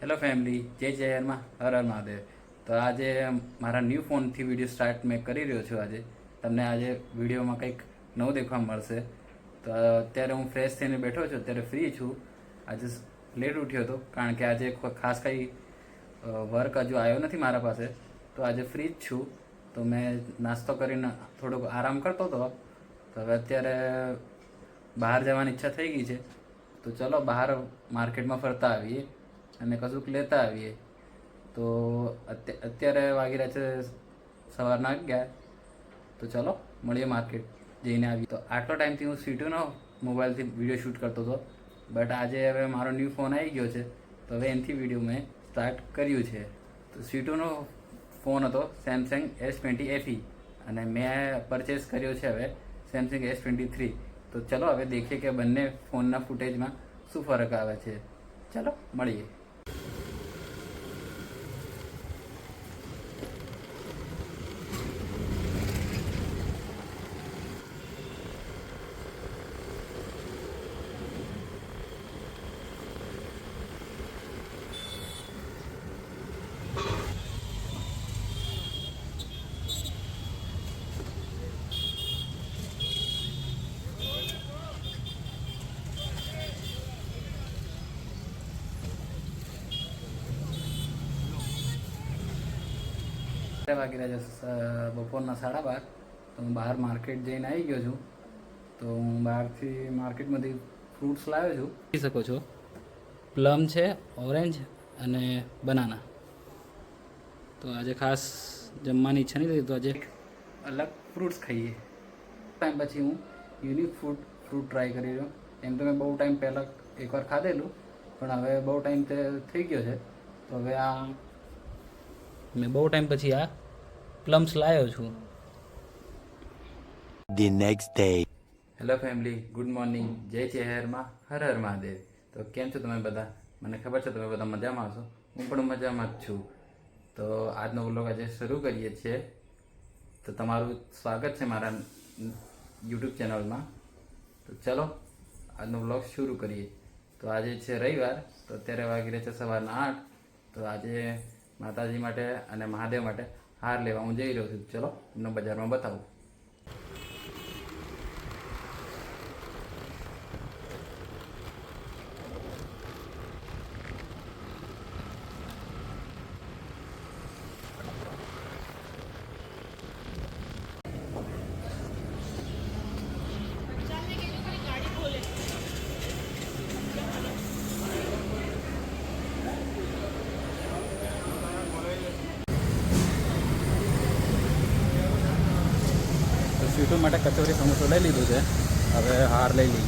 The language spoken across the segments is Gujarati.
હેલો ફેમિલી, જય જયરમાં હર હર મહાદેવ. તો આજે મારા ન્યૂ ફોનથી વિડીયો સ્ટાર્ટ મેં કરી રહ્યો છું. તમને આજે વિડીયોમાં કંઈક નવું દેખવા મળશે. તો અત્યારે હું ફ્રેશ થઈને બેઠો છું, અત્યારે ફ્રી છું. આજે લેટ ઉઠ્યો હતો કારણ કે આજે ખાસ કંઈ વર્ક હજુ આવ્યો નથી મારા પાસે, તો આજે ફ્રી જ છું. તો મેં નાસ્તો કરીને થોડોક આરામ કરતો હતો. તો હવે અત્યારે બહાર જવાની ઈચ્છા થઈ ગઈ છે. તો ચલો બહાર માર્કેટમાં ફરતા આવીએ અને કશુંક લેતા આવીએ. તો અત્યારે વાગી રહ્યા છે સવારના 11. તો ચલો મળીએ માર્કેટ જઈને આવીએ. તો આટલો ટાઈમથી હું સ્વીટુનો મોબાઈલથી વિડીયો શૂટ કરતો હતો, બટ આજે હવે મારો ન્યૂ ફોન આવી ગયો છે, તો હવે એનાથી વિડીયો મેં સ્ટાર્ટ કર્યું છે. તો સ્વીટુનો ફોન હતો સેમસંગ S20 FE અને મેં પરચેસ કર્યો છે હવે સેમસંગ S23. તો ચલો હવે દેખીએ કે બંને ફોનના ફૂટેજમાં શું ફરક આવે છે. ચલો મળીએ. વાગી રહ્યા છે બપોરના 12:30. તો હું બહાર માર્કેટ જઈને આવી ગયો છું. તો હું બહારથી માર્કેટમાંથી ફ્રૂટ્સ લાવ્યો છું. જોઈ શકો છો, પ્લમ છે, ઓરેન્જ અને બનાના. તો આજે ખાસ જમવાની ઈચ્છા નહીં થઈ, તો આજે અલગ ફ્રૂટ્સ ખાઈએ. ટાઈમ પછી હું યુનિક ફ્રૂટ ટ્રાય કરી રહ્યો. એમ તો મેં બહુ ટાઈમ પહેલાં એકવાર ખાધેલું, પણ હવે બહુ ટાઈમ તે થઈ ગયો છે. તો હવે મેં બહુ ટાઈમ પછી આ પ્લમ્સ લાવ્યો છું. The next day. Hello family, good morning, જય ચહેરમાં હર હર મહાદેવ. તો કેમ છો તમે બધા? મને ખબર છે તમે બધા મજામાં હશો. હું પણ મજામાં જ છું. તો આજનો વ્લોગ આજે શરૂ કરીએ છીએ. તો તમારું સ્વાગત છે મારા યુટ્યુબ ચેનલમાં. તો ચલો આજનો વ્લોગ શરૂ કરીએ. તો આજે છે રવિવાર. તો અત્યારે વાગી રહ્યા છે સવારના 8. તો આજે માતાજી માટે અને મહાદેવ માટે હાર લેવા હું જઈ રહ્યો છું. ચલો તમને બજારમાં બતાવું. સ્વીટુ માટે કચોરી સમોસો લઈ લીધું છે. હવે હાર લઈ લઈએ.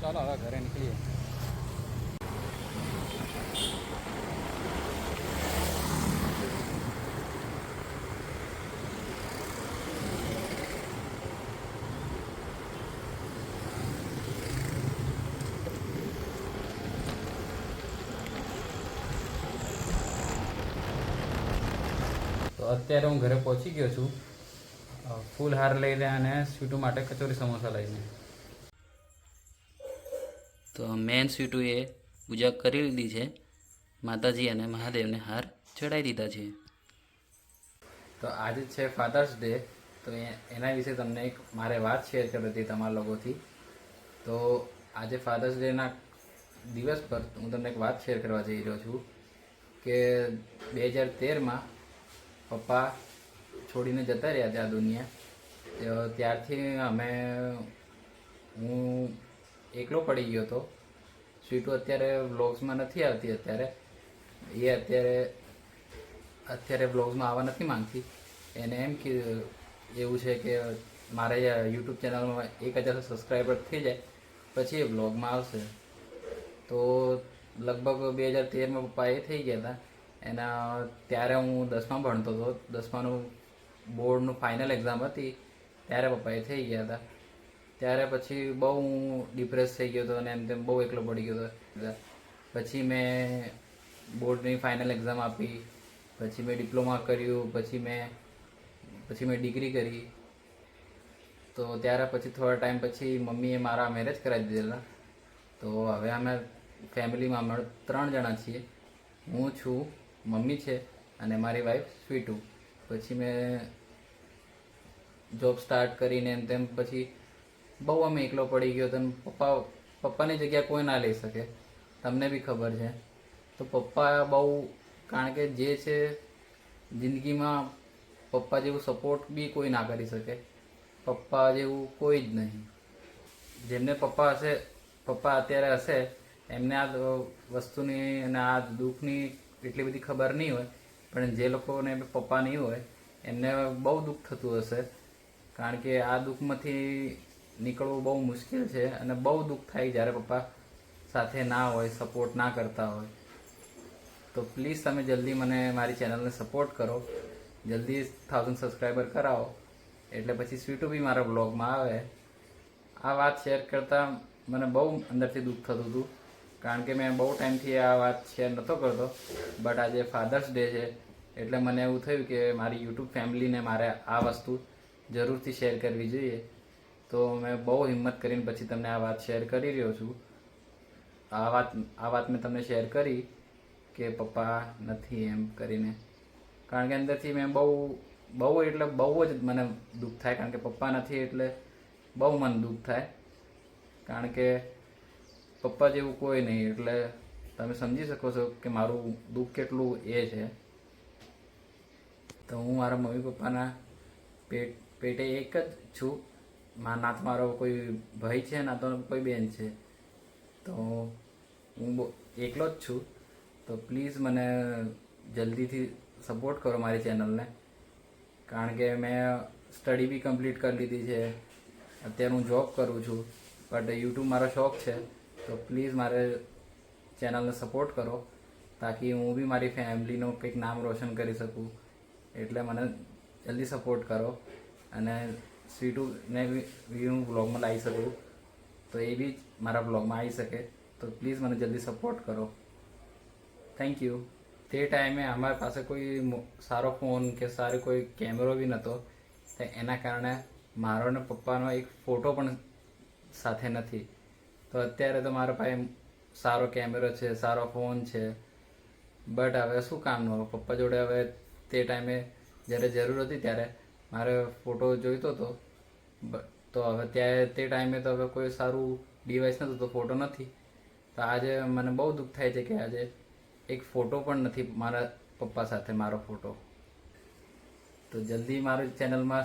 ચાલો હવે ઘરે નીકળીએ. તો અત્યારે હું ઘરે પહોંચી ગયો છું, ફૂલ હાર લઈને અને સ્વીટુ માટે કચોરી સમોસા લઈને. તો મેન સ્વીટુએ પૂજા કરી લીધી છે. માતાજી અને મહાદેવને હાર ચડાવી દીધા છે. તો આજે છે ફાધર્સ ડે. તો એના વિશે તમને એક મારે વાત શેર કરી હતી તમારા લોકોથી. તો આજે ફાધર્સ ડેના દિવસ પર હું તમને એક વાત શેર કરવા જઈ રહ્યો છું કે 2013માં પપ્પા છોડીને જતા રહ્યા છે આ દુનિયા. ત્યારથી હું એકલો પડી ગયો હતો. સ્વીટુ અત્યારે વ્લોગ્સમાં નથી આવતી. અત્યારે વ્લોગ્સમાં આવવા નથી માંગતી. એને એમ કે એવું છે કે મારે યુટ્યુબ ચેનલમાં 1000 સબસ્ક્રાઈબર થઈ જાય પછી એ વ્લોગમાં આવશે. તો લગભગ 2013માં પપ્પા એ થઈ ગયા હતા. ત્યારે હું 10માં ભણતો હતો. 10માનું બોર્ડનું ફાઇનલ એક્ઝામ હતી ત્યારે પપ્પા એ થઈ ગયા હતા. ત્યારે પછી બહુ હું ડિપ્રેસ થઈ ગયો હતો અને એમ તેમ બહુ એકલો પડી ગયો હતો. પછી મેં બોર્ડની ફાઇનલ એક્ઝામ આપી, પછી મેં ડિપ્લોમા કર્યું, પછી મેં ડિગ્રી કરી. તો ત્યારે પછી થોડા ટાઈમ પછી મમ્મીએ મારા મેરેજ કરાવી દીધેલા. તો હવે અમે ફેમિલીમાં અમે 3 જણા છીએ. હું છું, મમ્મી છે અને મારી વાઈફ સ્વીટુ. પછી મેં જોબ સ્ટાર્ટ કરીને એમ તેમ પછી બહુ અમે એકલો પડી ગયો હતો. પપ્પાની જગ્યા કોઈ ના લઈ શકે, તમને બી ખબર છે. તો પપ્પા બહુ, કારણ કે જે છે જિંદગીમાં પપ્પા જેવું સપોર્ટ બી કોઈ ના કરી શકે. પપ્પા જેવું કોઈ જ નહીં. જેમને પપ્પા હશે, પપ્પા અત્યારે હશે, એમને આ વસ્તુની અને આ દુઃખની એટલી બધી ખબર નહીં હોય. પણ જે લોકોને પપ્પા નહીં હોય એમને બહુ દુઃખ થતું હશે. કારણ કે આ દુઃખમાંથી નીકળવું બહુ મુશ્કેલ છે અને બહુ દુઃખ થાય જ્યારે પપ્પા સાથે ના હોય, સપોર્ટ ના કરતા હોય. તો પ્લીઝ તમે જલ્દી મને મારી ચેનલને સપોર્ટ કરો, જલ્દી 1000 સબસ્ક્રાઈબર કરાવો, એટલે પછી સ્વીટુ બી મારા બ્લોગમાં આવે. આ વાત શેર કરતાં મને બહુ અંદરથી દુઃખ થતું હતું, કારણ કે મેં બહુ ટાઈમથી આ વાત શેર નહોતો કરતો. બટ આજે ફાધર્સ ડે છે એટલે મને એવું થયું કે મારી યુટ્યુબ ફેમિલીને મારે આ વસ્તુ જરૂરથી શેર કરવી જોઈએ. તો મેં બહુ હિંમત કરીને પછી તમને આ વાત શેર કરી રહ્યો છું. આ વાત મેં તમને શેર કરી કે પપ્પા નથી એમ કરીને. કારણ કે અંદરથી મેં બહુ એટલે બહુ જ મને દુઃખ થાય. કારણ કે પપ્પા નથી એટલે બહુ મને દુઃખ થાય. કારણ કે પપ્પા જેવું કોઈ નહીં, એટલે તમે સમજી શકો છો કે મારું દુઃખ કેટલું એ છે. તો હું મારા મમ્મી પપ્પાના પેટે એક જ છું. ના તો મારો કોઈ ભાઈ છે, ના તો કોઈ બેન છે. તો હું એકલો જ છું. તો પ્લીઝ મને જલ્દીથી સપોર્ટ કરો મારી ચેનલને. કારણ કે મેં સ્ટડી બી કમ્પ્લીટ કરી લીધી છે. અત્યારે હું જોબ કરું છું, બટ યુટ્યુબ મારો શોખ છે. તો પ્લીઝ મારે ચેનલને સપોર્ટ કરો, તાકી હું બી મારી ફેમિલીનું કંઈક નામ રોશન કરી શકું. એટલે મને જલ્દી સપોર્ટ કરો અને સ્વીટુને બી હું બ્લોગમાં લાવી શકું, તો એ બી મારા બ્લોગમાં આવી શકે. તો પ્લીઝ મને જલ્દી સપોર્ટ કરો. Thank you. તે ટાઈમે અમારી પાસે કોઈ સારો ફોન કે સારો કોઈ કેમેરો બી નહોતો. તો એના કારણે મારો ને પપ્પાનો એક ફોટો પણ સાથે નથી. તો અત્યારે તો મારા પાસે સારો કેમેરો છે, સારો ફોન છે. બટ હવે શું કામનું? પપ્પા જોડે હવે તે ટાઈમે જ્યારે જરૂર હતી ત્યારે મારે ફોટો જોઈતો હતો. તો હવે તે ટાઈમે તો હવે કોઈ સારું ડિવાઇસ નહોતું, તો ફોટો નથી. તો આજે મને બહુ દુઃખ થાય છે કે આજે એક ફોટો પણ નથી મારા પપ્પા સાથે, મારો ફોટો. તો જલ્દી મારી ચેનલમાં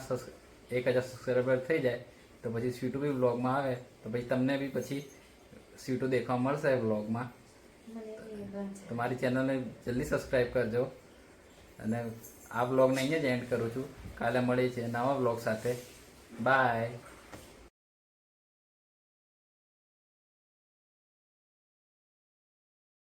1000 સબસ્ક્રાઈબર થઈ જાય તો પછી સ્વીટુ બી વ્લોગમાં આવે, તો પછી તમને બી પછી સ્વીટુ દેખવા મળશે વ્લોગમાં. તો મારી ચેનલને જલ્દી સબસ્ક્રાઈબ કરજો. અને આ વ્લોગને અહીંયા જ એન્ડ કરું છું. કાલે મળી છે નવા વ્લોગ સાથે. બાય.